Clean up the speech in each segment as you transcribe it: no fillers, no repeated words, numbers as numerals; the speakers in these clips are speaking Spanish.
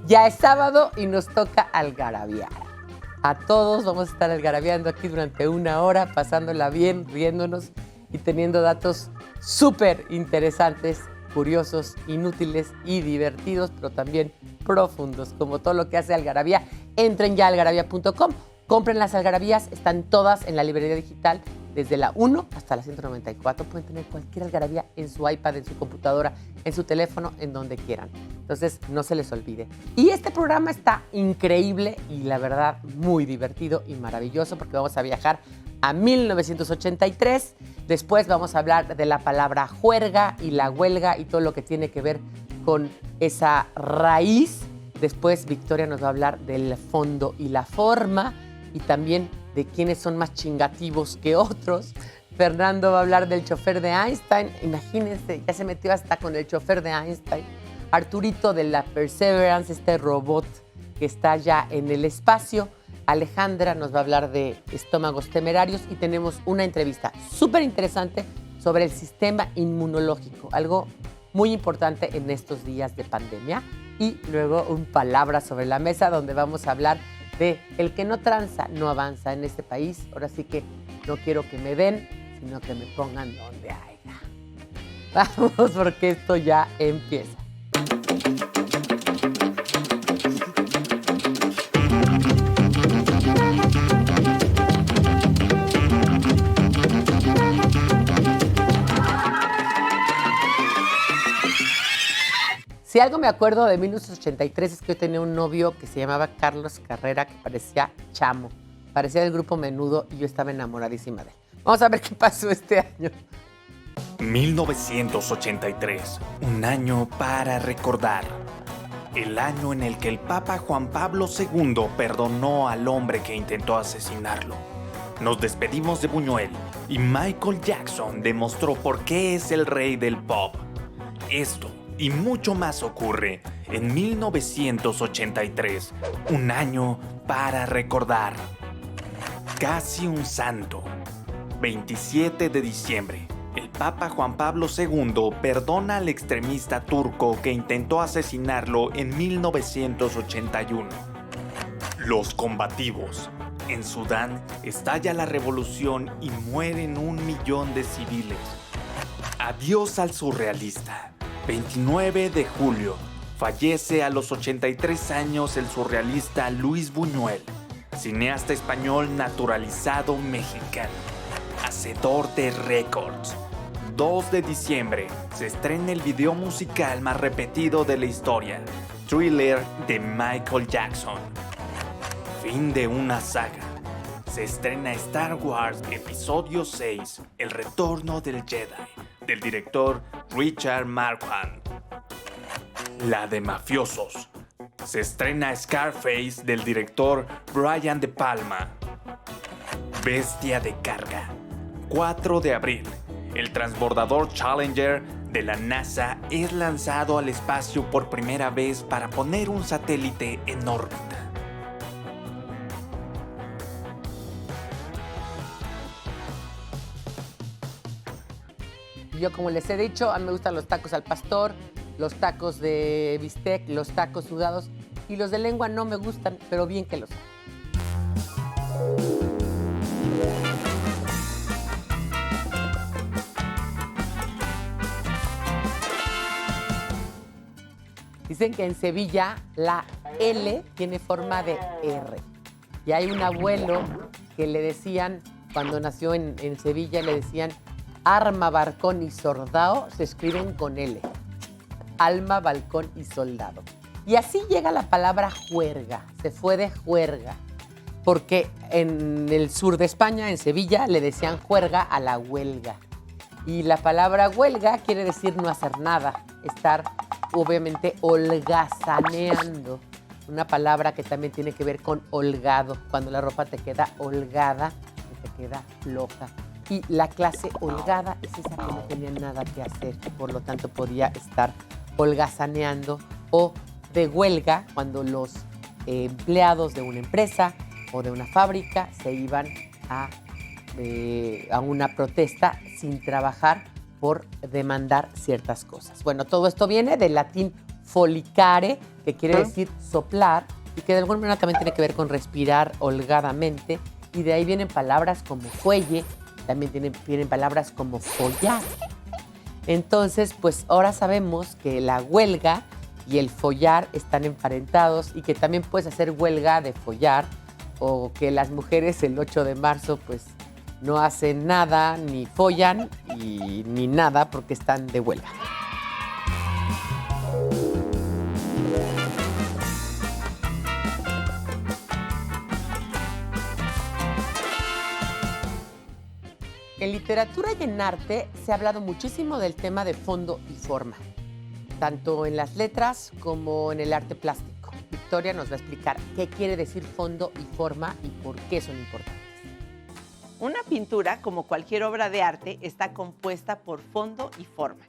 Ya es sábado y nos toca algarabiar. A todos vamos a estar algarabiando aquí durante una hora, pasándola bien, riéndonos y teniendo datos súper interesantes, curiosos, inútiles y divertidos, pero también profundos, como todo lo que hace Algarabía. Entren ya a algarabía.com, compren las algarabías, están todas en la librería digital, desde la 1 hasta la 194. Pueden tener cualquier algarabía en su iPad, en su computadora, en su teléfono, en donde quieran. Entonces, no se les olvide. Y este programa está increíble y la verdad muy divertido y maravilloso porque vamos a viajar a 1983. Después vamos a hablar de la palabra juerga y la huelga y todo lo que tiene que ver con esa raíz. Después Victoria nos va a hablar del fondo y la forma y también de quiénes son más chingativos que otros. Fernando va a hablar del chofer de Einstein. Imagínense, ya se metió hasta con el chofer de Einstein. Arturito de la Perseverance, este robot que está ya en el espacio. Alejandra nos va a hablar de estómagos temerarios y tenemos una entrevista súper interesante sobre el sistema inmunológico, algo muy importante en estos días de pandemia. Y luego un palabra sobre la mesa donde vamos a hablar de el que no tranza no avanza en este país. Ahora sí que no quiero que me den, sino que me pongan donde haya. Vamos, porque esto ya empieza. Si algo me acuerdo de 1983 es que yo tenía un novio que se llamaba Carlos Carrera, que parecía chamo, parecía del grupo Menudo y yo estaba enamoradísima de él. Vamos a ver qué pasó este año. 1983, un año para recordar. El año en el que el Papa Juan Pablo II perdonó al hombre que intentó asesinarlo. Nos despedimos de Buñuel y Michael Jackson demostró por qué es el rey del pop. Esto y mucho más ocurre en 1983, un año para recordar. Casi un santo. 27 de diciembre. El Papa Juan Pablo II perdona al extremista turco que intentó asesinarlo en 1981. Los combativos. En Sudán estalla la revolución y mueren 1 millón de civiles. Adiós al surrealista. 29 de julio. Fallece a los 83 años el surrealista Luis Buñuel, cineasta español naturalizado mexicano, hacedor de récords. 2 de diciembre se estrena el video musical más repetido de la historia, Thriller de Michael Jackson. Fin de una saga. Se estrena Star Wars Episodio 6, El Retorno del Jedi, del director Richard Marquand. La de mafiosos. Se estrena Scarface del director Brian De Palma. Bestia de carga. 4 de abril. El transbordador Challenger de la NASA es lanzado al espacio por primera vez para poner un satélite en órbita. Yo, como les he dicho, a mí me gustan los tacos al pastor, los tacos de bistec, los tacos sudados y los de lengua no me gustan, pero bien que los hagan. Dicen que en Sevilla la L tiene forma de R. Y hay un abuelo que le decían, cuando nació en Sevilla, le decían Arma, Balcón y Soldado, se escriben con L. Alma, balcón y soldado. Y así llega la palabra juerga, se fue de juerga. Porque en el sur de España, en Sevilla, le decían juerga a la huelga. Y la palabra huelga quiere decir no hacer nada, estar obviamente holgazaneando. Una palabra que también tiene que ver con holgado, cuando la ropa te queda holgada y te queda floja. Y la clase holgada es esa que no tenía nada que hacer, por lo tanto podía estar holgazaneando, o de huelga cuando los empleados de una empresa o de una fábrica se iban a una protesta sin trabajar por demandar ciertas cosas. Bueno, todo esto viene del latín folicare, que quiere decir soplar, y que de alguna manera también tiene que ver con respirar holgadamente, y de ahí vienen palabras como fuelle, también vienen palabras como follar. Entonces, pues ahora sabemos que la huelga y el follar están emparentados y que también puedes hacer huelga de follar, o que las mujeres el 8 de marzo pues no hacen nada, ni follan ni nada porque están de huelga. En literatura y en arte se ha hablado muchísimo del tema de fondo y forma, tanto en las letras como en el arte plástico. Victoria nos va a explicar qué quiere decir fondo y forma y por qué son importantes. Una pintura, como cualquier obra de arte, está compuesta por fondo y forma.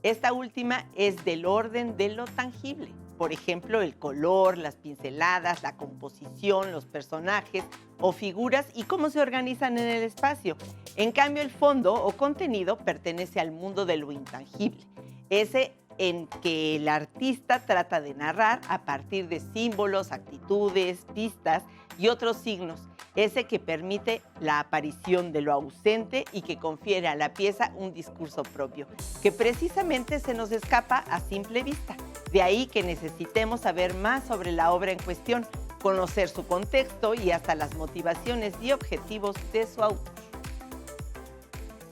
Esta última es del orden de lo tangible. Por ejemplo, el color, las pinceladas, la composición, los personajes o figuras y cómo se organizan en el espacio. En cambio, el fondo o contenido pertenece al mundo de lo intangible, ese en que el artista trata de narrar a partir de símbolos, actitudes, pistas y otros signos, ese que permite la aparición de lo ausente y que confiere a la pieza un discurso propio, que precisamente se nos escapa a simple vista. De ahí que necesitemos saber más sobre la obra en cuestión, conocer su contexto y hasta las motivaciones y objetivos de su autor.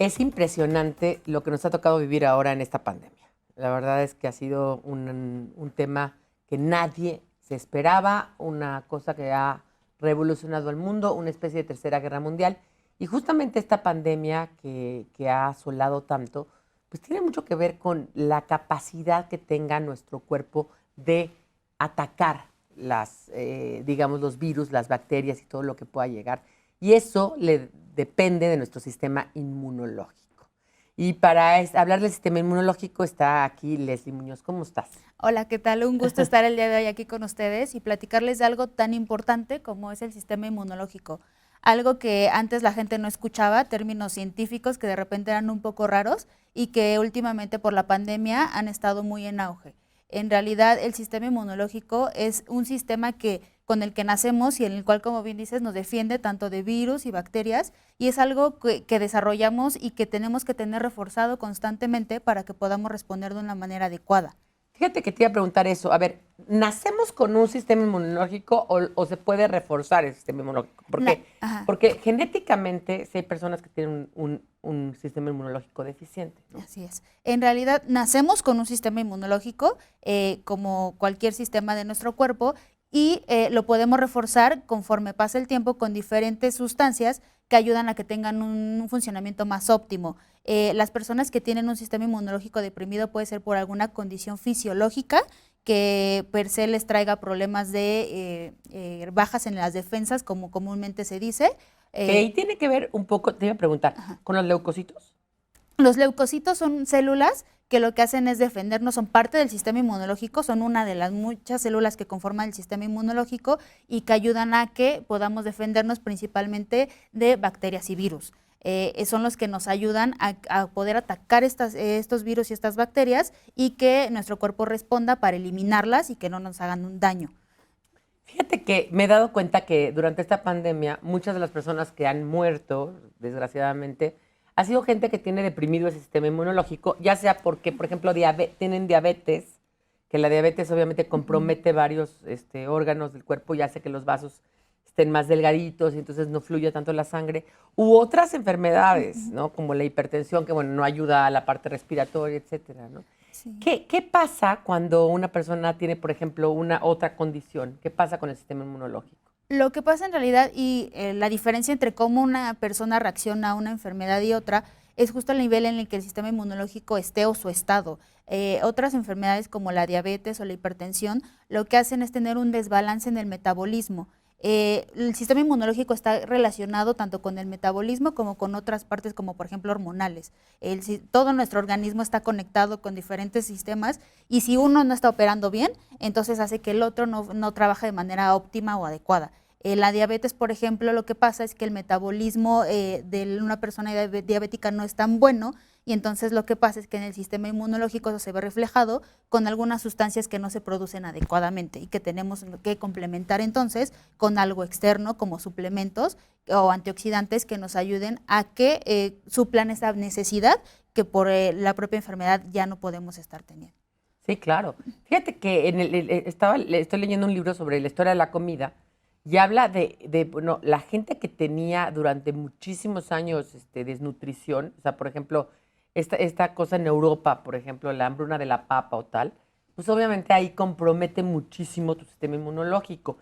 Es impresionante lo que nos ha tocado vivir ahora en esta pandemia. La verdad es que ha sido un tema que nadie se esperaba, una cosa que ha revolucionado el mundo, una especie de tercera guerra mundial. Y justamente esta pandemia que ha asolado tanto, pues tiene mucho que ver con la capacidad que tenga nuestro cuerpo de atacar digamos, los virus, las bacterias y todo lo que pueda llegar. Y eso depende de nuestro sistema inmunológico. Y para hablar del sistema inmunológico está aquí Leslie Muñoz. ¿Cómo estás? Hola, ¿qué tal? Un gusto estar el día de hoy aquí con ustedes y platicarles de algo tan importante como es el sistema inmunológico. Algo que antes la gente no escuchaba, términos científicos que de repente eran un poco raros y que últimamente por la pandemia han estado muy en auge. En realidad, el sistema inmunológico es un sistema con el que nacemos y en el cual, como bien dices, nos defiende tanto de virus y bacterias, y es algo que desarrollamos y que tenemos que tener reforzado constantemente para que podamos responder de una manera adecuada. Fíjate que te iba a preguntar eso. A ver, ¿nacemos con un sistema inmunológico o se puede reforzar el sistema inmunológico? ¿Por qué? Porque genéticamente sí hay personas que tienen un sistema inmunológico deficiente, ¿no? Así es. En realidad, nacemos con un sistema inmunológico, como cualquier sistema de nuestro cuerpo, y lo podemos reforzar conforme pasa el tiempo con diferentes sustancias que ayudan a que tengan un funcionamiento más óptimo. Las personas que tienen un sistema inmunológico deprimido puede ser por alguna condición fisiológica que per se les traiga problemas de bajas en las defensas, como comúnmente se dice. Y tiene que ver un poco, te iba a preguntar, ¿con los leucocitos? Los leucocitos son células que lo que hacen es defendernos, son parte del sistema inmunológico, son una de las muchas células que conforman el sistema inmunológico y que ayudan a que podamos defendernos principalmente de bacterias y virus. Son los que nos ayudan a poder atacar estos virus y estas bacterias y que nuestro cuerpo responda para eliminarlas y que no nos hagan un daño. Fíjate que me he dado cuenta que durante esta pandemia muchas de las personas que han muerto, desgraciadamente, ha sido gente que tiene deprimido el sistema inmunológico, ya sea porque, por ejemplo, tienen diabetes, que la diabetes obviamente compromete varios órganos del cuerpo y hace que los vasos estén más delgaditos y entonces no fluye tanto la sangre, u otras enfermedades, ¿no? Como la hipertensión, que bueno, no ayuda a la parte respiratoria, etcétera, ¿no? Sí. ¿Qué pasa cuando una persona tiene, por ejemplo, una otra condición? ¿Qué pasa con el sistema inmunológico? Lo que pasa en realidad y la diferencia entre cómo una persona reacciona a una enfermedad y otra es justo el nivel en el que el sistema inmunológico esté o su estado. Otras enfermedades como la diabetes o la hipertensión lo que hacen es tener un desbalance en el metabolismo. El sistema inmunológico está relacionado tanto con el metabolismo como con otras partes como por ejemplo hormonales. Todo nuestro organismo está conectado con diferentes sistemas y si uno no está operando bien, entonces hace que el otro no trabaje de manera óptima o adecuada. La diabetes, por ejemplo, lo que pasa es que el metabolismo de una persona diabética no es tan bueno, y entonces lo que pasa es que en el sistema inmunológico eso se ve reflejado con algunas sustancias que no se producen adecuadamente y que tenemos que complementar entonces con algo externo como suplementos o antioxidantes que nos ayuden a que suplan esa necesidad que por la propia enfermedad ya no podemos estar teniendo. Sí, claro. Fíjate que estoy leyendo un libro sobre la historia de la comida y habla bueno, la gente que tenía durante muchísimos años desnutrición, o sea, por ejemplo, esta cosa en Europa, por ejemplo, la hambruna de la papa o tal, pues obviamente ahí compromete muchísimo tu sistema inmunológico.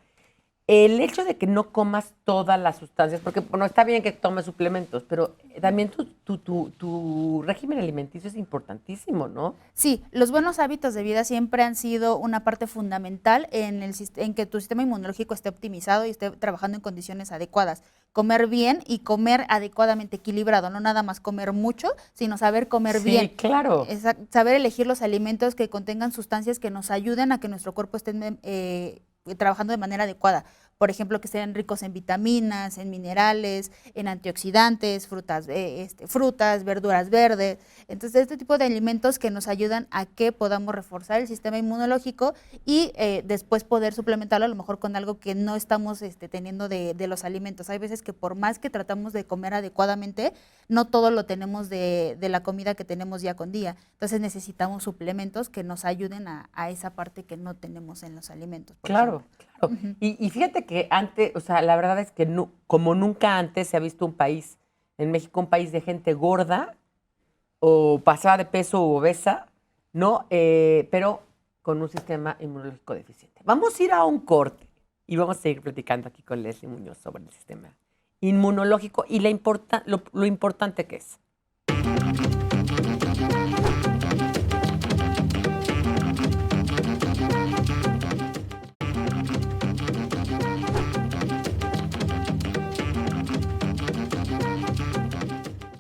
El hecho de que no comas todas las sustancias, porque bueno, está bien que tomes suplementos, pero también tu régimen alimenticio es importantísimo, ¿no? Sí, los buenos hábitos de vida siempre han sido una parte fundamental en que tu sistema inmunológico esté optimizado y esté trabajando en condiciones adecuadas. Comer bien y comer adecuadamente equilibrado, no nada más comer mucho, sino saber comer bien. Sí, claro. Saber elegir los alimentos que contengan sustancias que nos ayuden a que nuestro cuerpo esté trabajando de manera adecuada. Por ejemplo, que sean ricos en vitaminas, en minerales, en antioxidantes, frutas, verduras verdes. Entonces, este tipo de alimentos que nos ayudan a que podamos reforzar el sistema inmunológico y después poder suplementarlo a lo mejor con algo que no estamos teniendo de los alimentos. Hay veces que por más que tratamos de comer adecuadamente, no todo lo tenemos de la comida que tenemos día con día. Entonces, necesitamos suplementos que nos ayuden a esa parte que no tenemos en los alimentos. Claro, claro. Uh-huh. Y fíjate que antes, o sea, la verdad es que no, como nunca antes se ha visto un país, en México, un país de gente gorda o pasada de peso o obesa, ¿no? Pero con un sistema inmunológico deficiente. Vamos a ir a un corte y vamos a seguir platicando aquí con Leslie Muñoz sobre el sistema inmunológico y lo importante que es.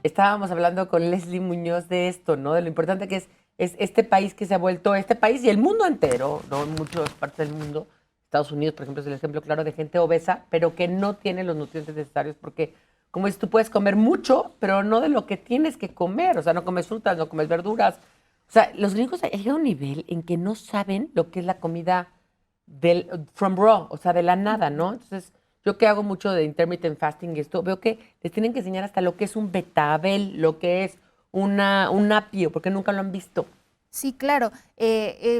Estábamos hablando con Leslie Muñoz de esto, ¿no? De lo importante que es este país que se ha vuelto, este país y el mundo entero, ¿no? En muchas partes del mundo. Estados Unidos, por ejemplo, es el ejemplo claro de gente obesa, pero que no tiene los nutrientes necesarios porque, como dices, tú puedes comer mucho, pero no de lo que tienes que comer. O sea, no comes frutas, no comes verduras. O sea, los gringos han llegado a un nivel en que no saben lo que es la comida from raw, o sea, de la nada, ¿no? Entonces, yo que hago mucho de intermittent fasting y esto, veo que les tienen que enseñar hasta lo que es un betabel, lo que es un apio, porque nunca lo han visto. Sí, claro.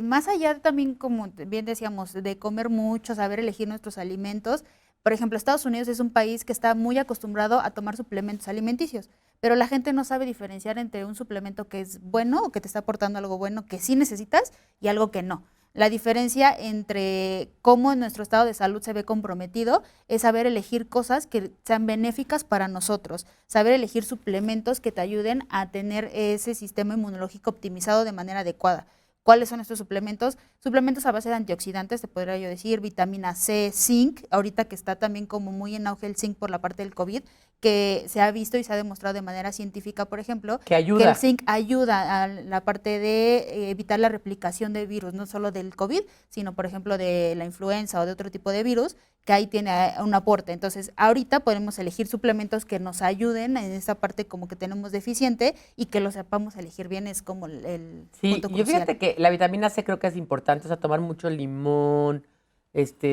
Más allá también, como bien decíamos, de comer mucho, saber elegir nuestros alimentos. Por ejemplo, Estados Unidos es un país que está muy acostumbrado a tomar suplementos alimenticios, pero la gente no sabe diferenciar entre un suplemento que es bueno o que te está aportando algo bueno que sí necesitas y algo que no. La diferencia entre cómo nuestro estado de salud se ve comprometido es saber elegir cosas que sean benéficas para nosotros, saber elegir suplementos que te ayuden a tener ese sistema inmunológico optimizado de manera adecuada. ¿Cuáles son estos suplementos? Suplementos a base de antioxidantes, te podría yo decir, vitamina C, zinc, ahorita que está también como muy en auge el zinc por la parte del COVID, que se ha visto y se ha demostrado de manera científica, por ejemplo, que el zinc ayuda a la parte de evitar la replicación de virus, no solo del COVID, sino, por ejemplo, de la influenza o de otro tipo de virus, que ahí tiene un aporte. Entonces, ahorita podemos elegir suplementos que nos ayuden en esa parte como que tenemos deficiente y que lo sepamos elegir bien, es como el punto crucial. Yo fíjate que la vitamina C creo que es importante, o sea, tomar mucho limón,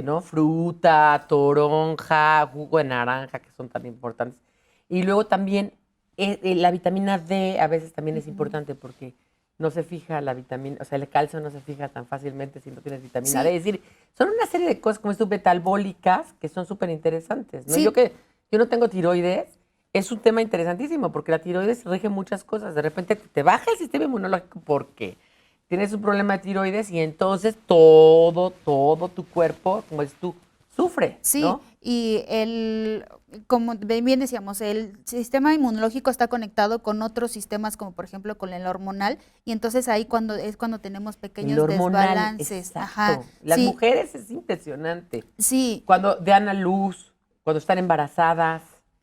¿no? Fruta, toronja, jugo de naranja, que son tan importantes. Y luego también la vitamina D a veces también es importante porque no se fija la vitamina, o sea, el calcio no se fija tan fácilmente si no tienes vitamina D. Es decir, son una serie de cosas como estas metabólicas que son súper interesantes, ¿no? Sí. Yo no tengo tiroides, es un tema interesantísimo porque la tiroides rige muchas cosas. De repente te baja el sistema inmunológico porque tienes un problema de tiroides y entonces todo tu cuerpo, como dices tú, sufre, sí, ¿no? Y como bien decíamos, el sistema inmunológico está conectado con otros sistemas, como por ejemplo con el hormonal, y entonces ahí cuando tenemos pequeños desbalances. Ajá. Las mujeres es impresionante. Sí. Cuando dan a luz, cuando están embarazadas,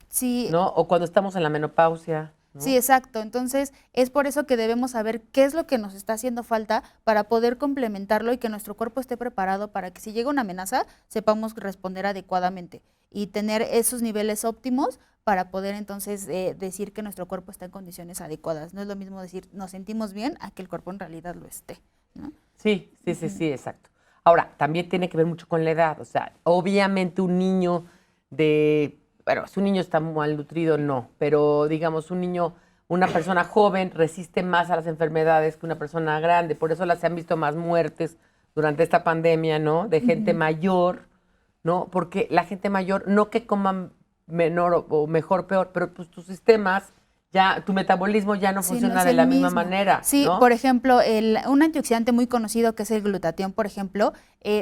sí, ¿no? O cuando estamos en la menopausia. ¿no? Sí, exacto. Entonces, es por eso que debemos saber qué es lo que nos está haciendo falta para poder complementarlo y que nuestro cuerpo esté preparado para que si llega una amenaza, sepamos responder adecuadamente y tener esos niveles óptimos para poder entonces decir que nuestro cuerpo está en condiciones adecuadas. No es lo mismo decir nos sentimos bien a que el cuerpo en realidad lo esté, ¿no? Sí, sí, sí, sí, exacto. Ahora, también tiene que ver mucho con la edad. O sea, obviamente un niño bueno, si un niño está malnutrido, no, pero digamos un niño, una persona joven resiste más a las enfermedades que una persona grande. Por eso se han visto más muertes durante esta pandemia, ¿no? De gente mayor, ¿no? Porque la gente mayor, no que coman menor o mejor, peor, pero pues tus sistemas, tu metabolismo ya no Sí, no funciona es de el la misma mismo. manera, Sí, ¿no? por ejemplo, un antioxidante muy conocido que es el glutatión, por ejemplo,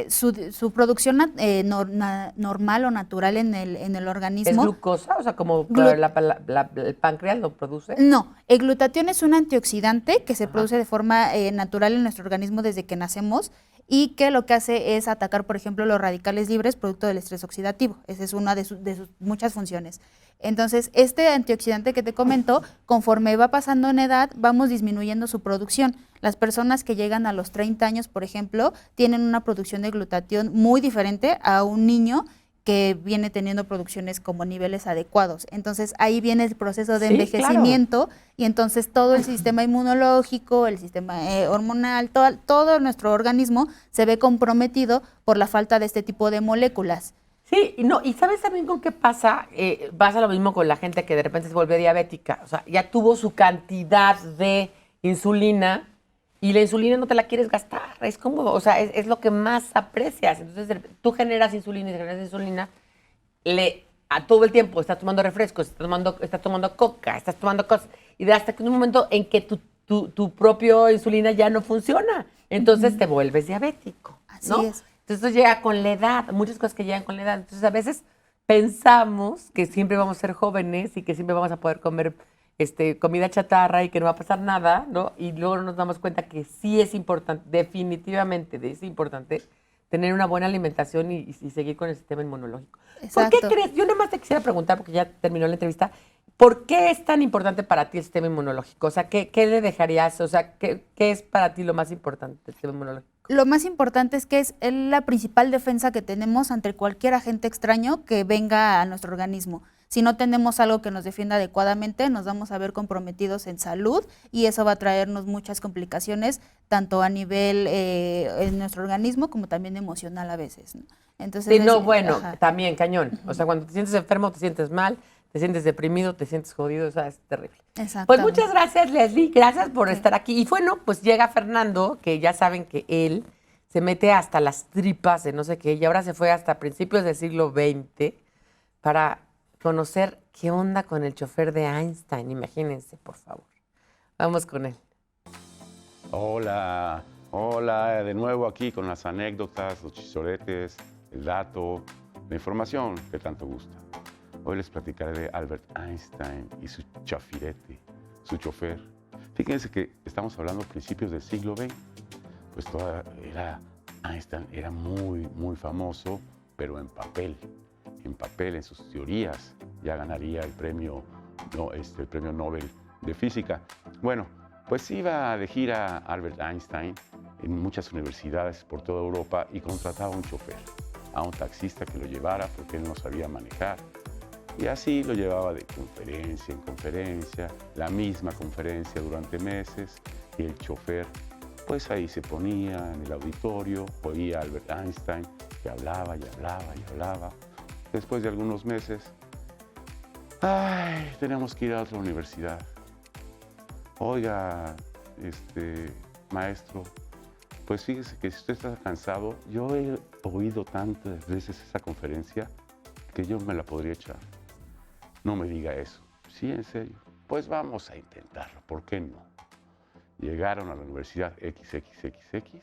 su producción normal o natural en el ¿Es organismo. glucosa? O sea, como Glu- el páncreas lo produce. No, el glutatión es un antioxidante que se Ajá. produce de forma natural en nuestro organismo desde que nacemos y que lo que hace es atacar, por ejemplo, los radicales libres producto del estrés oxidativo. Esa es una de sus muchas funciones. Entonces, este antioxidante que te comento, conforme va pasando en edad, vamos disminuyendo su producción. Las personas que llegan a los 30 años, por ejemplo, tienen una producción de glutatión muy diferente a un niño que viene teniendo producciones como niveles adecuados. Entonces ahí viene el proceso de Sí, claro. envejecimiento y entonces todo el sistema inmunológico, el sistema hormonal, todo nuestro organismo se ve comprometido por la falta de este tipo de moléculas. Sí, y no, y ¿sabes también con qué pasa? Pasa lo mismo con la gente que de repente se vuelve diabética. O sea, ya tuvo su cantidad de insulina y la insulina no te la quieres gastar. Es como, o sea, es lo que más aprecias. Entonces, tú generas insulina y generas insulina, a todo el tiempo estás tomando refrescos, estás tomando coca, estás tomando cosas. Y hasta que un momento en que tu propio insulina ya no funciona. Entonces te vuelves diabético, Así ¿no? es. Entonces esto llega con la edad, muchas cosas que llegan con la edad. Entonces a veces pensamos que siempre vamos a ser jóvenes y que siempre vamos a poder comer comida chatarra y que no va a pasar nada, ¿no? Y luego nos damos cuenta que sí es importante, definitivamente es importante tener una buena alimentación y seguir con el sistema inmunológico. ¿Por qué Exacto. crees? Yo nada más te quisiera preguntar, porque ya terminó la entrevista, ¿por qué es tan importante para ti el sistema inmunológico? O sea, ¿qué le dejarías? O sea, ¿qué es para ti lo más importante del sistema inmunológico? Lo más importante es que es la principal defensa que tenemos ante cualquier agente extraño que venga a nuestro organismo. Si no tenemos algo que nos defienda adecuadamente, nos vamos a ver comprometidos en salud y eso va a traernos muchas complicaciones, tanto a nivel en nuestro organismo como también emocional a veces, ¿no? Entonces, Sí, no, bueno, ajá. también, cañón. O sea, cuando te sientes enfermo, te sientes mal, te sientes deprimido, te sientes jodido, o sea, es terrible. Pues Exactamente. muchas gracias, Leslie, gracias por Ok. estar aquí. Y bueno, pues llega Fernando, que ya saben que él se mete hasta las tripas de no sé qué, y ahora se fue hasta principios del siglo XX para conocer qué onda con el chofer de Einstein. Imagínense, por favor. Vamos con él. Hola, hola, de nuevo aquí con las anécdotas, los chistoretes, el dato, la información que tanto gusta. Hoy les platicaré de Albert Einstein y su chafirete, su chofer. Fíjense que estamos hablando principios del siglo XX, pues Einstein era muy famoso, pero en papel, en sus teorías, ya ganaría el premio Nobel de Física. Bueno, pues iba de gira Albert Einstein en muchas universidades por toda Europa y contrataba a un chofer, a un taxista que lo llevara porque él no sabía manejar. Y así lo llevaba de conferencia en conferencia, la misma conferencia durante meses, y el chofer pues ahí se ponía en el auditorio, oía a Albert Einstein que hablaba y hablaba y hablaba. Después de algunos meses, tenemos que ir a otra universidad. Oiga, maestro, pues fíjese que si usted está cansado, yo he oído tantas veces esa conferencia que yo me la podría echar. No me diga eso. Sí, en serio. Pues vamos a intentarlo, ¿por qué no? Llegaron a la universidad XXXX.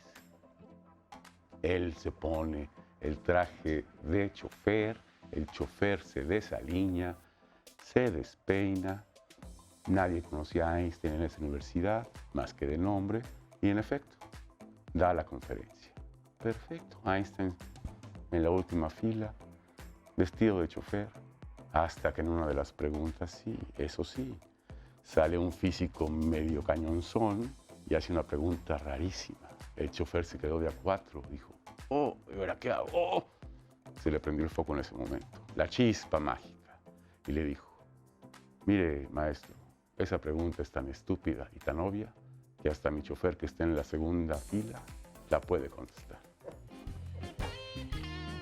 Él se pone el traje de chofer, el chofer se desaliña, se despeina. Nadie conocía a Einstein en esa universidad, más que de nombre, y en efecto, da la conferencia. Perfecto, Einstein en la última fila, vestido de chofer, hasta que en una de las preguntas, sí, eso sí, Sale un físico medio cañonzón y hace una pregunta rarísima. El chofer se quedó de a cuatro, dijo, oh, ¿y ahora qué hago? Oh. Se le prendió el foco en ese momento, la chispa mágica, y le dijo, mire, maestro, esa pregunta es tan estúpida y tan obvia que hasta mi chofer que está en la segunda fila la puede contestar.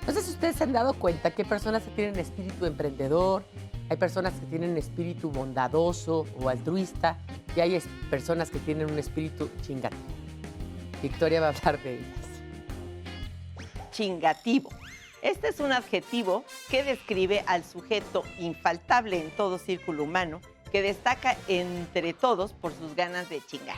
No sé si ustedes se han dado cuenta que hay personas que tienen espíritu emprendedor, hay personas que tienen espíritu bondadoso o altruista y hay personas que tienen un espíritu chingativo. Victoria va a hablar de ellas. Chingativo. Este es un adjetivo que describe al sujeto infaltable en todo círculo humano que destaca entre todos por sus ganas de chingar.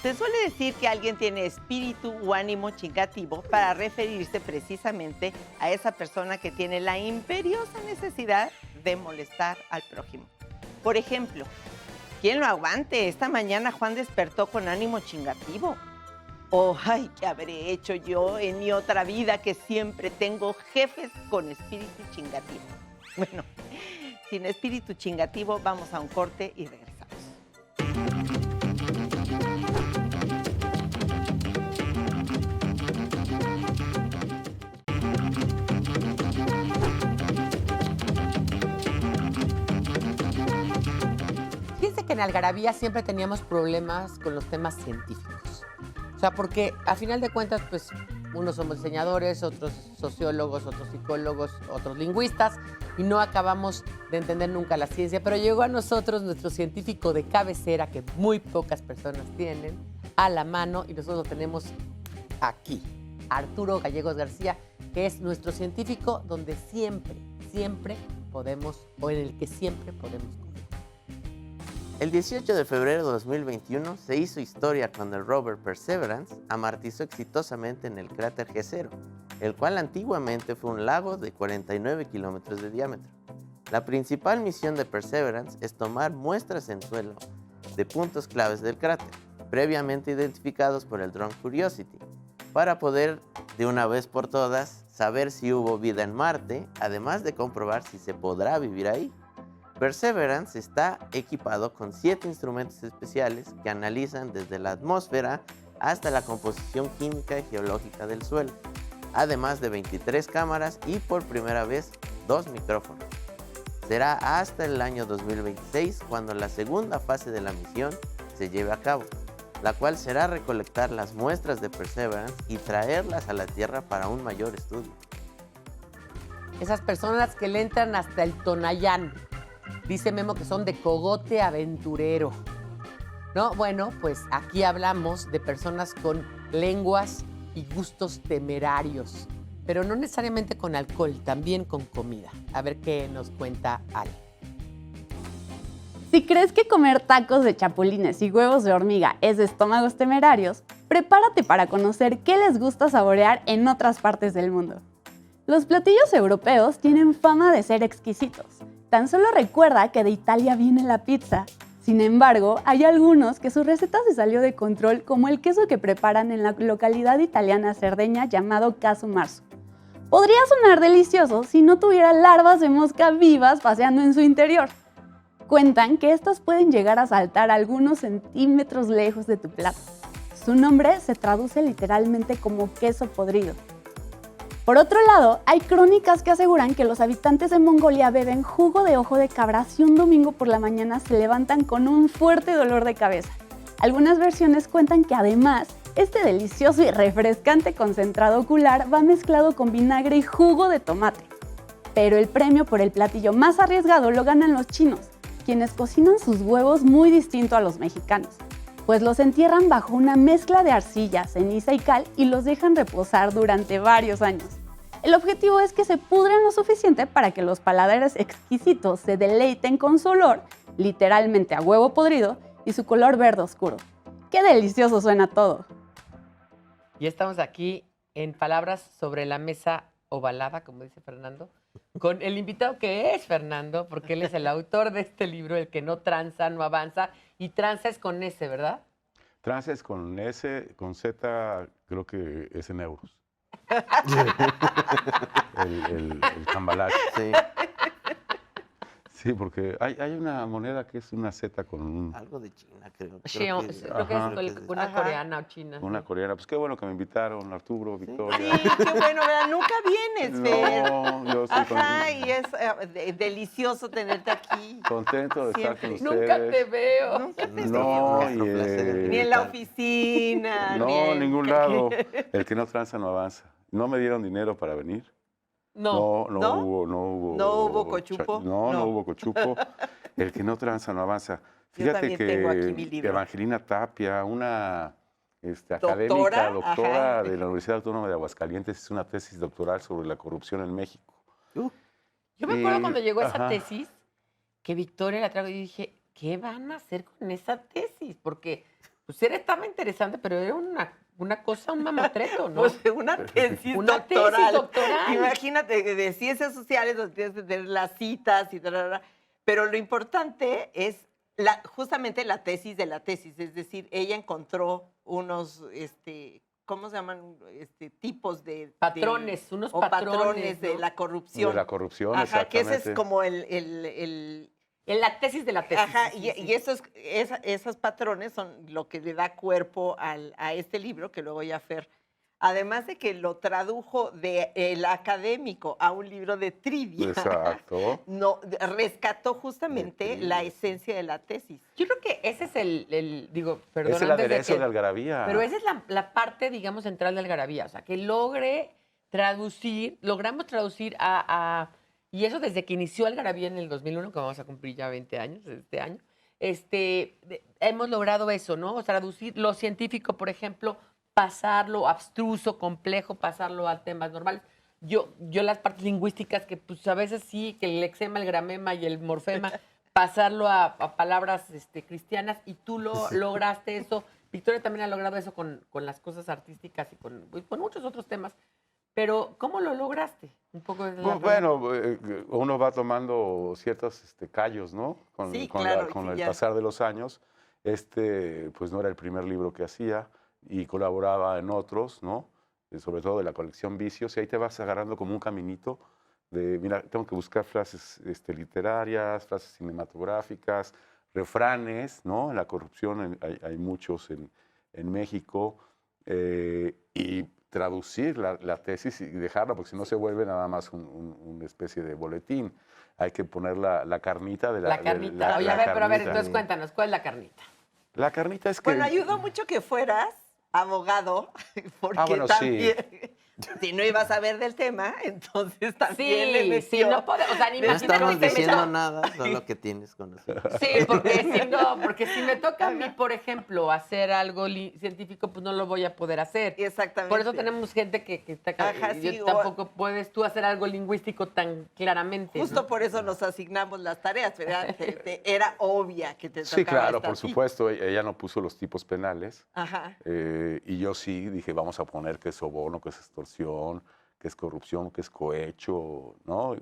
Se suele decir que alguien tiene espíritu o ánimo chingativo para referirse precisamente a esa persona que tiene la imperiosa necesidad de molestar al prójimo. Por ejemplo, ¿quién lo aguante? Esta mañana Juan despertó con ánimo chingativo. Oh, ay, ¿qué habré hecho yo en mi otra vida que siempre tengo jefes con espíritu chingativo? Bueno, sin espíritu chingativo vamos a un corte y regresamos. Fíjense que en Algarabía siempre teníamos problemas con los temas científicos. O sea, porque a final de cuentas, pues, unos somos diseñadores, otros sociólogos, otros psicólogos, otros lingüistas, y no acabamos de entender nunca la ciencia. Pero llegó a nosotros nuestro científico de cabecera, que muy pocas personas tienen, a la mano, y nosotros lo tenemos aquí. Arturo Gallegos García, que es nuestro científico donde siempre podemos, o en el que siempre podemos confiar. El 18 de febrero de 2021 se hizo historia cuando el rover Perseverance amartizó exitosamente en el cráter G0, el cual antiguamente fue un lago de 49 kilómetros de diámetro. La principal misión de Perseverance es tomar muestras en suelo de puntos claves del cráter, previamente identificados por el dron Curiosity, para poder, de una vez por todas, saber si hubo vida en Marte, además de comprobar si se podrá vivir ahí. Perseverance está equipado con 7 instrumentos especiales que analizan desde la atmósfera hasta la composición química y geológica del suelo, además de 23 cámaras y por primera vez 2 micrófonos. Será hasta el año 2026 cuando la segunda fase de la misión se lleve a cabo, la cual será recolectar las muestras de Perseverance y traerlas a la Tierra para un mayor estudio. Esas personas que le entran hasta el Tonayán. Dice Memo que son de cogote aventurero. No, bueno, pues aquí hablamos de personas con lenguas y gustos temerarios, pero no necesariamente con alcohol, también con comida. A ver qué nos cuenta Ale. Si crees que comer tacos de chapulines y huevos de hormiga es de estómagos temerarios, prepárate para conocer qué les gusta saborear en otras partes del mundo. Los platillos europeos tienen fama de ser exquisitos. Tan solo recuerda que de Italia viene la pizza. Sin embargo, hay algunos que su receta se salió de control, como el queso que preparan en la localidad italiana Cerdeña llamado Casu Marzu. Podría sonar delicioso si no tuviera larvas de mosca vivas paseando en su interior. Cuentan que estas pueden llegar a saltar algunos centímetros lejos de tu plato. Su nombre se traduce literalmente como queso podrido. Por otro lado, hay crónicas que aseguran que los habitantes de Mongolia beben jugo de ojo de cabra si un domingo por la mañana se levantan con un fuerte dolor de cabeza. Algunas versiones cuentan que además, este delicioso y refrescante concentrado ocular va mezclado con vinagre y jugo de tomate. Pero el premio por el platillo más arriesgado lo ganan los chinos, quienes cocinan sus huevos muy distinto a los mexicanos, pues los entierran bajo una mezcla de arcilla, ceniza y cal y los dejan reposar durante varios años. El objetivo es que se pudran lo suficiente para que los paladares exquisitos se deleiten con su olor, literalmente a huevo podrido, y su color verde oscuro. ¡Qué delicioso suena todo! Y estamos aquí en Palabras sobre la Mesa Ovalada, como dice Fernando, con el invitado que es Fernando, porque él es el autor de este libro, El que no tranza, no avanza, y tranza es con S, ¿verdad? Tranza es con S, con Z creo que es en euros. el cambalache. Sí. Sí, porque hay una moneda que es una Z con Algo de China, creo. Sí, creo creo que Ajá. es una Ajá. coreana o china. una sí. coreana. Pues qué bueno que me invitaron, Arturo, Sí, Victoria. qué bueno, ¿verdad? Nunca vienes, Fer. No, yo estoy Ajá, y es delicioso tenerte aquí. contento de estar con Siempre. ustedes. Nunca te veo. Nunca te No, Nuestro y, placer. Ni en la oficina, ni no, en... ningún lado. El que no tranza no avanza. No me dieron dinero para venir. No. No ¿No? hubo. ¿No hubo cochupo? No No. hubo cochupo. El que no tranza no avanza. Yo Fíjate también tengo aquí mi que libro. Evangelina Tapia, una Doctora, académica, doctora ajá. de la Universidad Autónoma de Aguascalientes, hizo una tesis doctoral sobre la corrupción en México. Yo me acuerdo Y- cuando llegó esa ajá. tesis, que Victoria la trajo y dije, ¿qué van a hacer con esa tesis? Porque pues estaba interesante, pero era una cosa, un mamotreto, ¿no? Pues una tesis Una tesis doctoral. doctoral. Imagínate, de ciencias sociales, donde tienes que tener las citas y tal, pero lo importante es justamente la tesis de la tesis, es decir, ella encontró unos, ¿cómo se llaman? Tipos de... Patrones, unos o patrones, de ¿no? la corrupción. De la corrupción, Ajá, que ese es exactamente. como En la tesis de la tesis. Ajá, sí, sí. y esos patrones son lo que le da cuerpo a este libro, que luego ya Fer, además de que lo tradujo del académico a un libro de trivia, Exacto. no, rescató justamente De trivia. la esencia de la tesis. Yo creo que ese es digo, perdón, Es el antes de aderezo que- de algarabía. Pero esa es la parte, digamos, central de Algarabía. O sea, que logramos traducir y eso desde que inició Algarabía en el 2001, que vamos a cumplir ya 20 años este año, hemos logrado eso, ¿no? Traducir lo científico, por ejemplo, pasarlo abstruso, complejo, pasarlo a temas normales. Yo las partes lingüísticas que pues a veces sí, que el lexema, el gramema y el morfema, pasarlo a palabras cristianas y tú lograste eso. Victoria también ha logrado eso con las cosas artísticas y con muchos otros temas. Pero, ¿cómo lo lograste? Un poco de la- Bueno, uno va tomando ciertos callos, ¿no? Sí, Con claro, con sí, el ya. pasar de los años. Pues no era el primer libro que hacía y colaboraba en otros, ¿no? Sobre todo de la colección Vicios, y ahí te vas agarrando como un caminito de, mira, tengo que buscar frases literarias, frases cinematográficas, refranes, ¿no? En la corrupción hay muchos en México, y traducir la tesis y dejarla, porque si no se vuelve nada más una especie de boletín. Hay que poner la carnita de la La carnita. de Oye, la a ver, pero a ver, carnita. entonces cuéntanos, ¿cuál es la carnita? La carnita es que... Bueno, ayudó mucho que fueras abogado, porque bueno, sí. también, si no ibas a ver del tema, entonces también le Sí, metió. sí, no podemos, o sea, ni No imagínate estamos que me diciendo to- nada, solo que tienes conocido. Sí, porque si me toca a mí, por ejemplo, hacer algo científico, pues no lo voy a poder hacer. Exactamente. Por eso tenemos gente que está acá. Ajá, y yo sí, tampoco puedes tú hacer algo lingüístico tan claramente. Justo ¿no? por eso nos asignamos las tareas, ¿verdad? Era obvia que te Sí, tocaba claro, esta por a ti. supuesto. Ella no puso los tipos penales. Ajá. Y yo sí dije, vamos a poner que es soborno, que es extorsión, que es corrupción, que es cohecho, ¿no?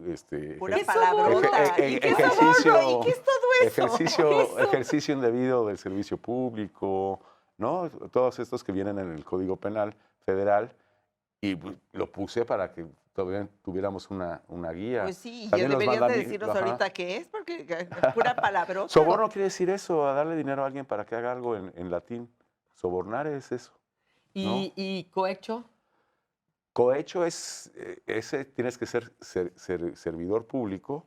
Pura ¿Qué palabrota. Eje- ¿Y qué ejercicio- soborno? ¿Y qué es todo eso? ejercicio indebido del servicio público, ¿no? Todos estos que vienen en el Código Penal Federal, y pues, lo puse para que todavía tuviéramos una guía. Pues sí, y También los deberías de mandami- decirnos ajá. ahorita qué es, porque pura palabrota. Soborno quiere decir eso, a darle dinero a alguien para que haga algo en latín. Sobornar es eso. Y cohecho. Cohecho es, tienes que ser servidor público.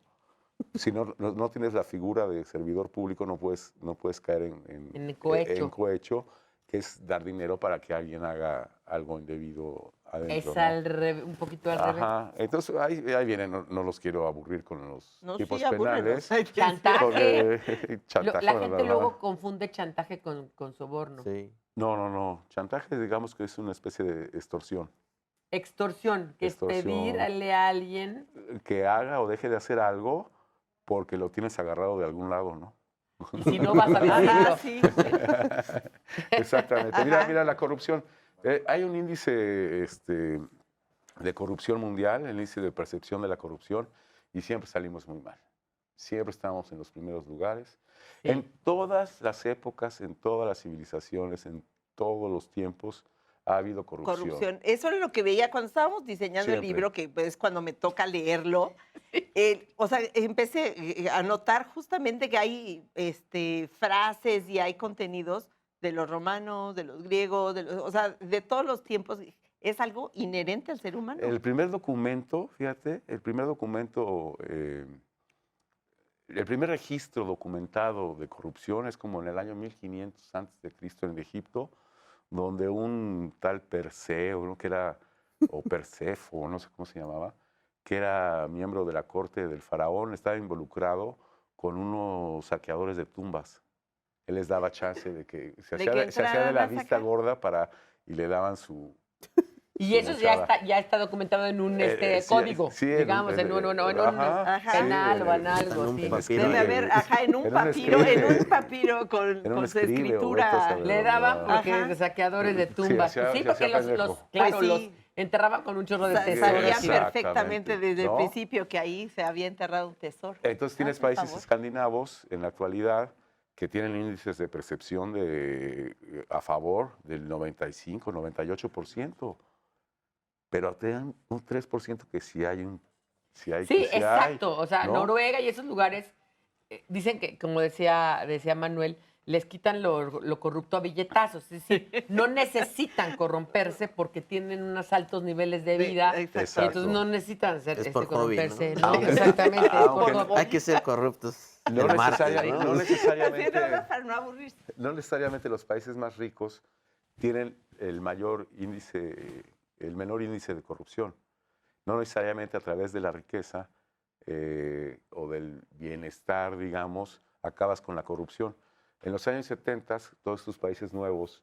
Si no tienes la figura de servidor público, no puedes caer En cohecho. en cohecho, que es dar dinero para que alguien haga algo indebido adentro. Es un poquito al revés. Ajá. Entonces, ahí viene, no los quiero aburrir con los No, tipos sí, abúrrenos. penales. Ay, Chantaje. Porque chantaje, La no, gente no, luego no. confunde chantaje con soborno. Sí. No. Chantaje, digamos que es una especie de extorsión. Extorsión, que Extorsión. es pedirle a alguien. Que haga o deje de hacer algo porque lo tienes agarrado de algún lado, ¿no? Y si no vas a Ajá, decirlo. sí. Exactamente. Ajá. Mira la corrupción. Hay un índice de corrupción mundial, el índice de percepción de la corrupción, y siempre salimos muy mal. Siempre estamos en los primeros lugares. Sí. En todas las épocas, en todas las civilizaciones, en todos los tiempos, ha habido corrupción. Corrupción. Eso es lo que veía cuando estábamos diseñando el Siempre. libro, que es cuando me toca leerlo. O sea, empecé a notar justamente que hay frases y hay contenidos de los romanos, de los griegos, o sea, de todos los tiempos. Es algo inherente al ser humano. El primer documento, fíjate, el primer registro documentado de corrupción es como en el año 1500 antes de Cristo en Egipto, donde un tal Perseo, ¿no? que era, o Persefo, no sé cómo se llamaba, que era miembro de la corte del faraón, estaba involucrado con unos saqueadores de tumbas. Él les daba chance de que se hacía de la vista gorda y le daban su... Y eso ya está documentado en un código, sí, digamos, en un penal o en algo. Sí. Debe haber, en un papiro con su escritura. Le daban porque saqueadores de tumbas. Sí, porque los enterraban con un chorro de tesoros. Sabían perfectamente desde el principio que ahí se había enterrado un tesoro. Entonces tienes países escandinavos en la actualidad que tienen índices de percepción a favor del 95, 98%. Pero te dan un 3% que sí hay Sí, exacto. O sea, ¿no? Noruega y esos lugares dicen que, como decía Manuel, les quitan lo corrupto a billetazos. Es decir, no necesitan corromperse porque tienen unos altos niveles de vida. Exacto. Y entonces no necesitan corromperse. Hobby, ¿no? Exactamente. Hay que ser corruptos. No necesariamente los países más ricos tienen el menor índice de corrupción. No necesariamente a través de la riqueza o del bienestar, digamos, acabas con la corrupción. En los años 70, todos estos países nuevos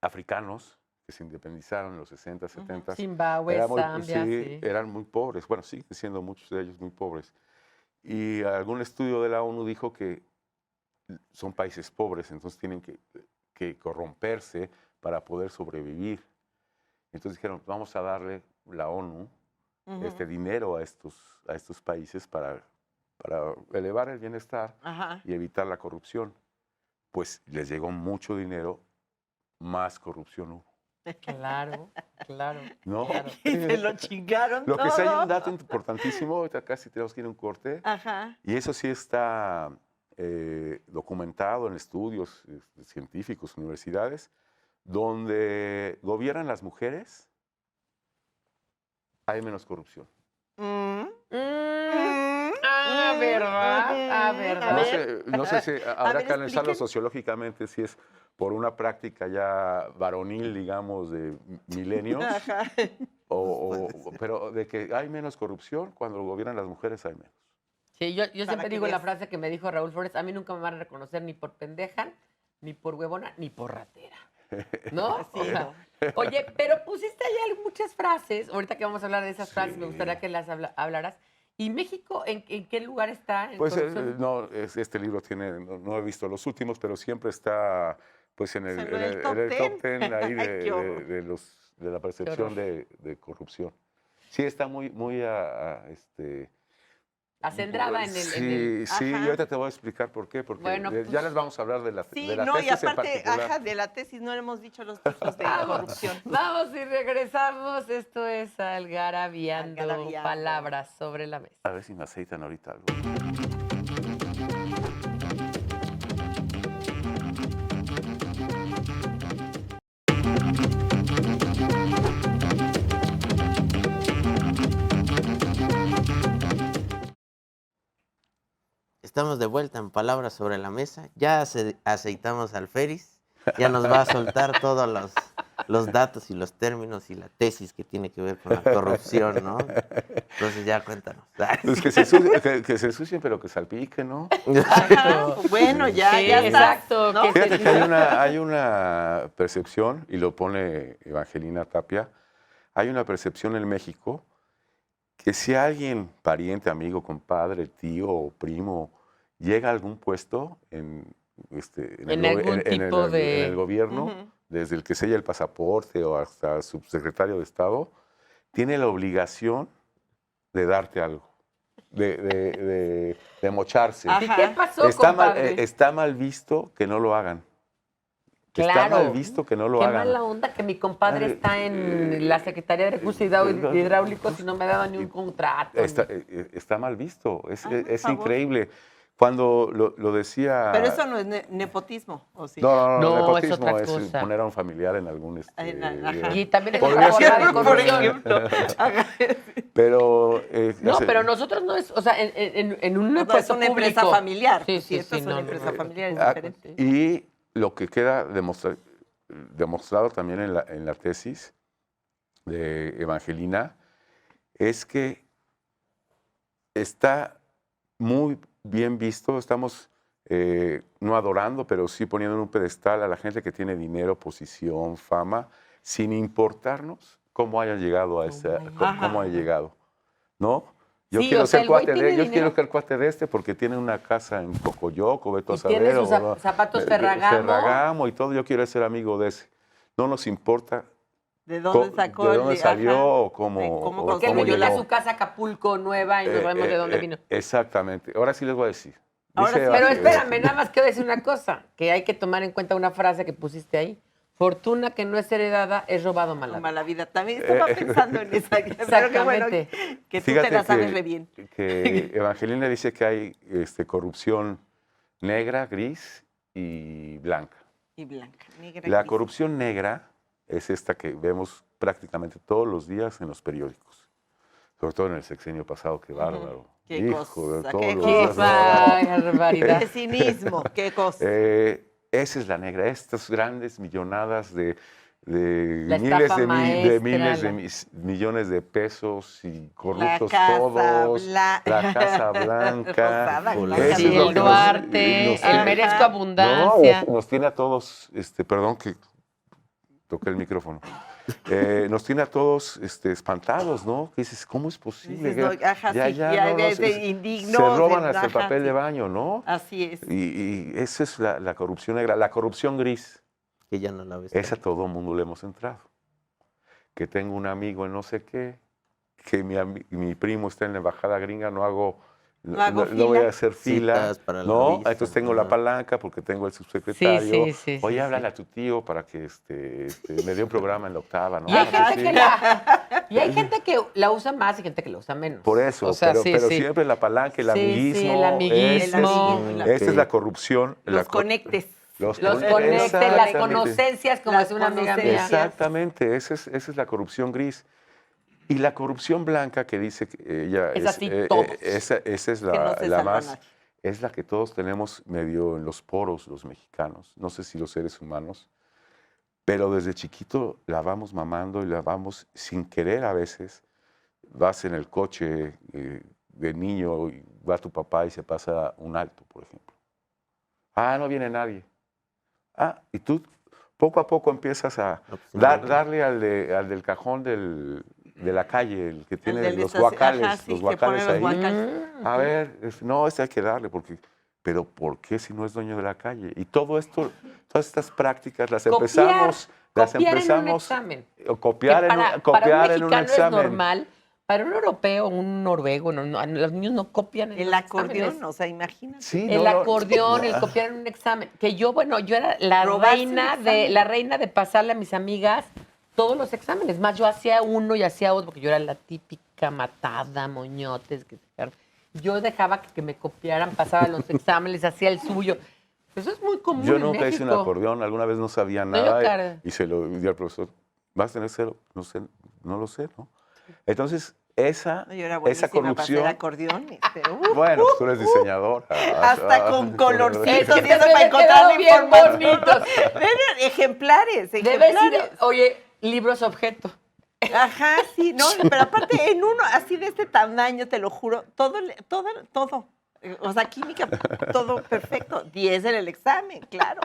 africanos que se independizaron en los 60, 70, Zimbabue, Zambia, eran muy pobres. Bueno, siguen siendo muchos de ellos muy pobres. Y algún estudio de la ONU dijo que son países pobres, entonces tienen que corromperse para poder sobrevivir. Entonces dijeron, vamos a darle la ONU este dinero a estos países para elevar el bienestar y evitar la corrupción. Pues les llegó mucho dinero, más corrupción hubo. Claro. ¿No? Y se lo chingaron Lo que todo. sí hay un dato importantísimo, ahorita casi tenemos que ir a un corte, y eso sí está documentado en estudios científicos, universidades, donde gobiernan las mujeres, hay menos corrupción. ¿Verdad? No sé si habrá que analizarlo sociológicamente, si es por una práctica ya varonil, digamos, de milenios, pero de que hay menos corrupción, cuando gobiernan las mujeres hay menos. Sí, yo siempre digo la frase que me dijo Raúl Flores, a mí nunca me van a reconocer ni por pendeja, ni por huevona, ni por ratera. ¿No? Sí. Oye, pero pusiste ahí muchas frases, ahorita que vamos a hablar de esas frases, me gustaría que las hablaras. ¿Y México en qué lugar está? Pues este libro no he visto los últimos, pero siempre está pues en el top 10 ahí de la percepción de corrupción. Sí, está muy acendrada en el... Sí, y ahorita te voy a explicar por qué, porque ya les vamos a hablar de la tesis en particular. Y aparte, de la tesis no le hemos dicho los tipos de corrupción. Vamos y regresamos. Esto es Algarabiando, palabras sobre la mesa. A ver si me aceitan ahorita algo. Estamos de vuelta en Palabras sobre la Mesa. Ya aceitamos al Feris. Ya nos va a soltar todos los datos y los términos y la tesis que tiene que ver con la corrupción, ¿no? Entonces ya cuéntanos. Pues que se ensucien, pero que salpiquen, ¿no? Bueno, ya está. Exacto. ¿No? Fíjate que hay una percepción, y lo pone Evangelina Tapia, hay una percepción en México que si alguien, pariente, amigo, compadre, tío o primo, llega a algún puesto en el gobierno, desde el que sella el pasaporte o hasta subsecretario de Estado, tiene la obligación de darte algo, de mocharse. ¿Qué pasó, Está mal visto que no lo hagan. Está Claro. mal visto que no lo Qué hagan. mala onda que mi compadre está en la Secretaría de Recursos Hidráulicos y no me ha dado ni un contrato. Está mal visto, es por favor. increíble. Cuando lo decía... Pero eso no es nepotismo, ¿o sí? No, No, es nepotismo otra es cosa. poner a un familiar en algún... Ajá. Y también es Podría otra ser, forma de Por corrupción. ejemplo. Ajá. Pero... No, pero nosotros no es, o sea, en un No, es puesto una empresa público. familiar. Sí, Si sí, esta sí, es una no, empresa no. familiar, es Ah, diferente. y lo que queda demostrado también en la tesis de Evangelina es que está muy bien visto, estamos no adorando, pero sí poniendo en un pedestal a la gente que tiene dinero, posición, fama, sin importarnos cómo hayan llegado a esa, cómo ha llegado, ¿no? Yo Sí, quiero o sea, ser el güey cuate tiene yo dinero. quiero ser cuate de este porque tiene una casa en Cocoyoc o Beto Y tiene sus Asadero. zapatos Ferragamo. Ferragamo y todo, yo quiero ser amigo de ese. No nos importa ¿De dónde sacó de dónde el- salió ajá. o cómo, De cómo o Porque él cómo me llega a llegó. su casa Acapulco nueva y no sabemos de dónde vino. Exactamente. Ahora sí les voy a decir. Ahora sí. Pero Eva- espérame, nada más quiero decir una cosa, que hay que tomar en cuenta una frase que pusiste ahí. Fortuna que no es heredada es robado mala. Mala vida. También estaba pensando en esa. Pero qué bueno Exactamente. que tú te la sabes re bien. que Evangelina dice que hay corrupción negra, gris y blanca. Y blanca, negra. La gris. corrupción negra es esta que vemos prácticamente todos los días en los periódicos. Sobre todo en el sexenio pasado, qué bárbaro. Qué Hijo, cosa, de todos qué los Qué días. barbaridad. Qué cinismo, qué cosa. Esa es la negra, estas grandes millonadas de La miles estafa de, maestra, miles de la- millones de pesos y corruptos Casa todos. Blanca. La Casa Blanca. Rosada, Ese blanca. es Sí, lo el que nos- Duarte, nos- el Ajá. merezco No, abundancia. nos tiene a todos, perdón que toqué el micrófono. Nos tiene a todos espantados, ¿no? Que dices, ¿cómo es posible? Dices, no, ajá, sí, ya no, es se- indigno, Se roban de- hasta el ajá, papel de sí. baño, ¿no? Así es. Y esa es la corrupción negra. La corrupción gris, Que ya no la ves. esa a todo mundo le hemos entrado. Que tengo un amigo en no sé qué, que mi primo está en la embajada gringa, no voy fila. a hacer fila, Citas para la ¿no? visa, Entonces tengo la ajá. palanca porque tengo el subsecretario. sí, Oye, sí, háblale a tu tío para que me dé un programa en la octava, ¿no? Y hay, Algo gente que así. y hay gente que la usa más y gente que la usa menos. Por eso, O sea, pero, sí, pero sí. siempre la palanca, el Sí, sí, amiguismo. el amiguismo. Esta es la corrupción. Los conectes. Los conectes, las Exactamente. conocencias, como Las es una amiga conocencias. mía. Exactamente, esa es la corrupción gris. Y la corrupción blanca que dice que ella Es así, todos. esa es Que no se la salva más, nadie. es la que todos tenemos medio en los poros los mexicanos, no sé si los seres humanos, pero desde chiquito la vamos mamando y la vamos sin querer a veces. Vas en el coche de niño y va tu papá y se pasa un alto, por ejemplo. Ah, no viene nadie. Ah, y tú poco a poco empiezas a No, pues, no. darle al del cajón de la calle, el que tiene del los estaci- guacales, ajá, sí, los que guacales pone ahí. los guacales. A ver, no, hay que darle, pero ¿por qué si no es dueño de la calle? Y todo esto, todas estas prácticas las empezamos en un examen. copiar Que en para copiar un en un mexicano examen. es normal, para un europeo, un noruego, los niños no copian en El los acordeón, exámenes. o sea, imagínate. Sí, El no, no, acordeón, no, el copiar en un examen. Que yo era Robarse un examen. la reina de pasarle a mis amigas todos los exámenes. Más yo hacía uno y hacía otro, porque yo era la típica matada, moñotes. Yo dejaba que me copiaran, pasaba los exámenes, hacía el suyo. Eso es muy común Yo en nunca hice un México. acordeón, alguna vez no sabía No, yo, nada cara. y se lo di al profesor. ¿Vas a tener cero? No sé, no lo sé, ¿no? Entonces, esa No, yo era buenísima para corrupción... hacer acordeones, pero Bueno, pues tú eres diseñadora. hasta con colorcitos Es que y te eso para deben encontrar quedado la bien información. bonitos. Ejemplares, Debes ejemplares. ir, oye, libros objeto. Ajá, sí, no, pero aparte en uno así de este tamaño, te lo juro, todo. O sea, química, todo perfecto. 10 en el examen, claro.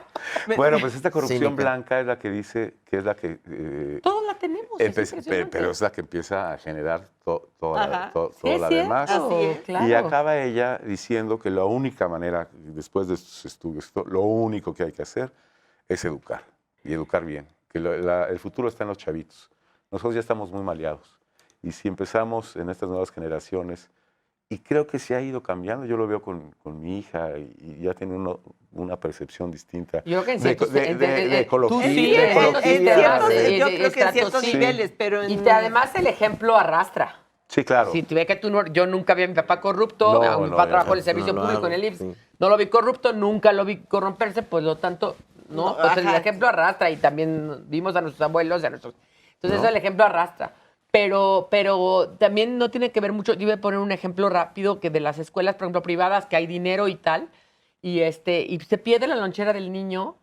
Bueno, pues esta corrupción Cínica. blanca es la que dice que es la que... Todos la tenemos. es impresionante. pero es la que empieza a generar toda Ajá. toda Sí, es la cierto, demás. Así es. claro. Y acaba ella diciendo que la única manera, después de estos estudios, lo único que hay que hacer es educar, y educar bien, que el futuro está en los chavitos. Nosotros ya estamos muy maleados, y si empezamos en estas nuevas generaciones Y creo que se ha ido cambiando. Yo lo veo con mi hija y ya tiene una percepción distinta Yo creo que en de ciertos- de ecología. tú sí, de ecología, yo creo que en ciertos Sí. niveles, pero en... Y además el ejemplo arrastra. Sí, claro. Si tú ves que tú no, yo nunca vi a mi papá corrupto, No, mi no, papá ya trabajó en el sé. servicio No lo público hago, en el IMSS, sí. no lo vi corrupto, nunca lo vi corromperse, pues lo tanto, ¿no? No, Entonces el ajá. ejemplo arrastra y también vimos a nuestros abuelos y a nuestros... Entonces ¿No? eso el ejemplo arrastra. Pero también no tiene que ver mucho, yo voy a poner un ejemplo rápido que de las escuelas, por ejemplo, privadas, que hay dinero y tal, y se pierde la lonchera del niño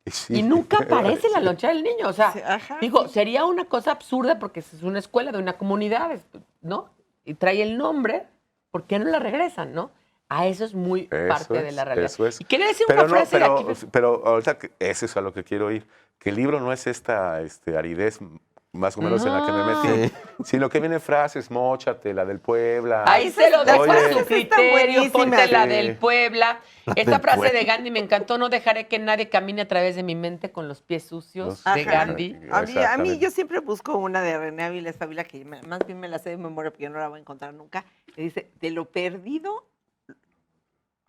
Sí. y nunca aparece la Sí. lonchera del niño. O sea, Sí, ajá, digo, sí. sería una cosa absurda porque es una escuela de una comunidad, ¿no? Y trae el nombre, ¿por qué no la regresan, no? A eso es muy parte de la realidad. Eso es. Y quería decir Pero una frase pero, aquí. pero ahorita eso es a lo que quiero ir. Que el libro no es esta aridez más o menos en la que me No. metí, sino que vienen frases, móchate, la del Puebla. Ahí se lo dejo Oye, a su están criterio, buenísimas. ponte la Sí. del Puebla. Esta del frase Puebla. de Gandhi me encantó, no dejaré que nadie camine a través de mi mente con los pies sucios, Los- de Ajá. Gandhi. A mí Exactamente. yo siempre busco una de René Ávila Ávila, que más bien me la sé de memoria porque no la voy a encontrar nunca, que dice, de lo perdido,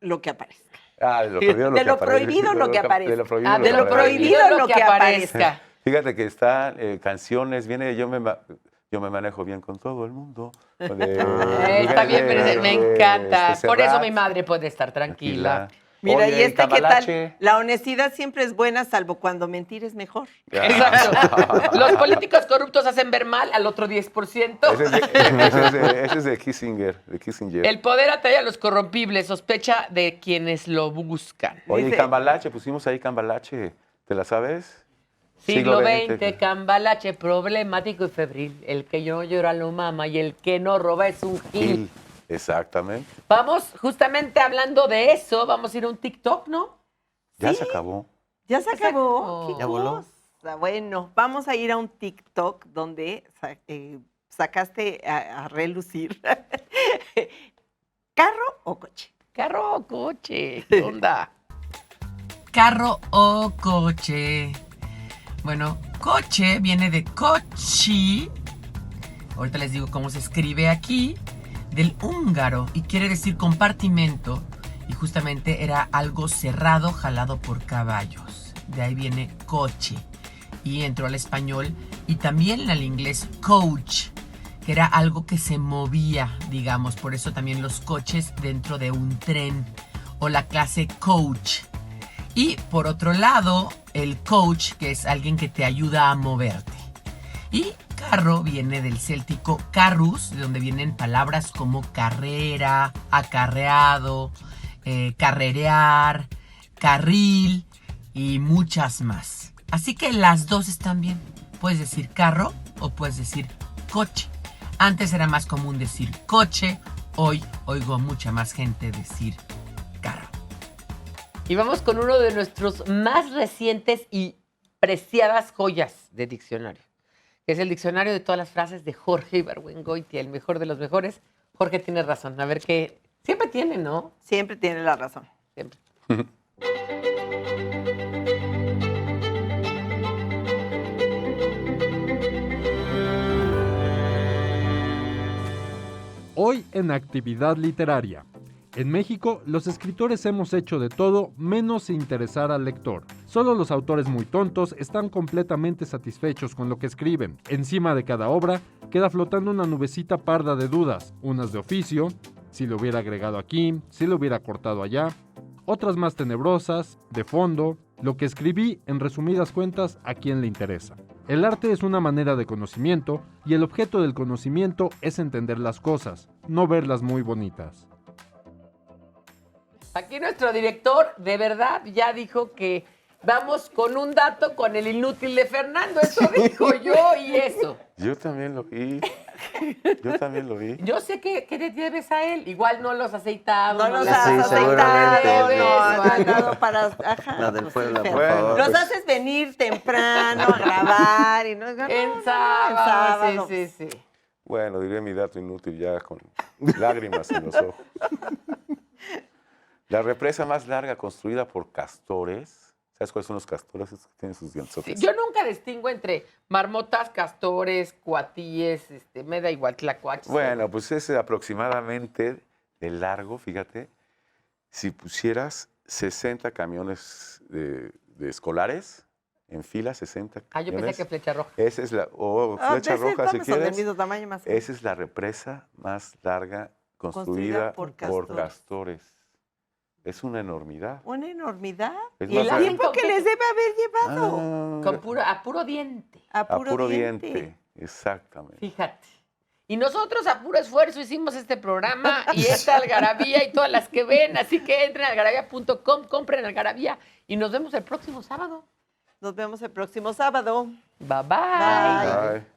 lo que aparezca. Ah, de lo prohibido lo De que lo aparece. prohibido lo que aparece. De lo prohibido Ah, de lo prohibido lo lo que que aparezca. Fíjate que están canciones, viene yo me manejo bien con todo el mundo. Está bien, pero me encanta. Por eso mi Serrat, madre puede estar tranquila. Mira, Oye, y ¿qué tal? Cambalache. La honestidad siempre es buena, salvo cuando mentir es mejor. Exacto. Los políticos corruptos hacen ver mal al otro 10%. Ese es de Kissinger. El poder atrae a los corrompibles, sospecha de quienes lo buscan. Oye, y dice- Cambalache, pusimos ahí Cambalache. ¿Te la sabes? Siglo XX, cambalache, problemático y febril. El que no llora lo mama y el que no roba es un gil. Gil. Exactamente. Vamos, justamente hablando de eso, vamos a ir a un TikTok, ¿no? Ya ¿Sí? se acabó. ¿Ya se Exacto. acabó? ¿Qué Ya voló. cosa? Bueno, vamos a ir a un TikTok donde sacaste a relucir carro o coche. ¿Carro o coche? ¿Qué onda? ¿Carro o coche? Bueno, coche viene de cochi. Ahorita les digo cómo se escribe aquí. Del húngaro y quiere decir compartimento. Y justamente era algo cerrado, jalado por caballos. De ahí viene coche. Y entró al español y también al inglés coach, que era algo que se movía, digamos. Por eso también los coches dentro de un tren o la clase coach. Y por otro lado, el coach, que es alguien que te ayuda a moverte. Y carro viene del céltico carrus, de donde vienen palabras como carrera, acarreado, carrerear, carril y muchas más. Así que las dos están bien. Puedes decir carro o puedes decir coche. Antes era más común decir coche, hoy oigo a mucha más gente decir carro. Y vamos con uno de nuestros más recientes y preciadas joyas de diccionario, que es el diccionario de todas las frases de Jorge Ibargüengoitia, el mejor de los mejores. Jorge tiene razón. A ver qué... Siempre tiene, ¿no? Siempre tiene la razón. Siempre. Hoy en Actividad Literaria. En México, los escritores hemos hecho de todo menos interesar al lector. Solo los autores muy tontos están completamente satisfechos con lo que escriben. Encima de cada obra queda flotando una nubecita parda de dudas, unas de oficio, si lo hubiera agregado aquí, si lo hubiera cortado allá, otras más tenebrosas, de fondo, lo que escribí, en resumidas cuentas, a quién le interesa. El arte es una manera de conocimiento y el objeto del conocimiento es entender las cosas, no verlas muy bonitas. Aquí nuestro director, de verdad, ya dijo que vamos con un dato con el inútil de Fernando. Eso dijo yo y eso. Yo también lo vi. Yo sé que te debes a él. Igual no los aceitados. No los las has Sí, aceitado, seguramente. no has dado para... Ajá, La del pues, Puebla, sí, por pero favor. Los Pues- haces venir temprano a grabar y no... En sábado, sí. Bueno, diré mi dato inútil ya con lágrimas en los ojos. La represa más larga construida por castores. ¿Sabes cuáles son los castores? Esos que tienen sus Sí, dientotes. yo nunca distingo entre marmotas, castores, cuatíes, me da igual, tlacuaches. Bueno, pues es aproximadamente de largo, fíjate, si pusieras 60 camiones de escolares en fila, 60 Ah, yo camiones. pensé que flecha roja. Esa es la, o flecha roja, si Son del quieres. mismo tamaño más o menos. Esa es la represa más larga Construida construida por por castores. castores. Es una enormidad. Una enormidad. Es Y más el grande. tiempo que les debe haber llevado. Ah, A puro diente. A puro, diente. Exactamente. Fíjate. Y nosotros a puro esfuerzo hicimos este programa y esta algarabía y todas las que ven. Así que entren a algarabía.com, compren algarabía y nos vemos el próximo sábado. Nos vemos el próximo sábado. Bye bye. Bye. Bye.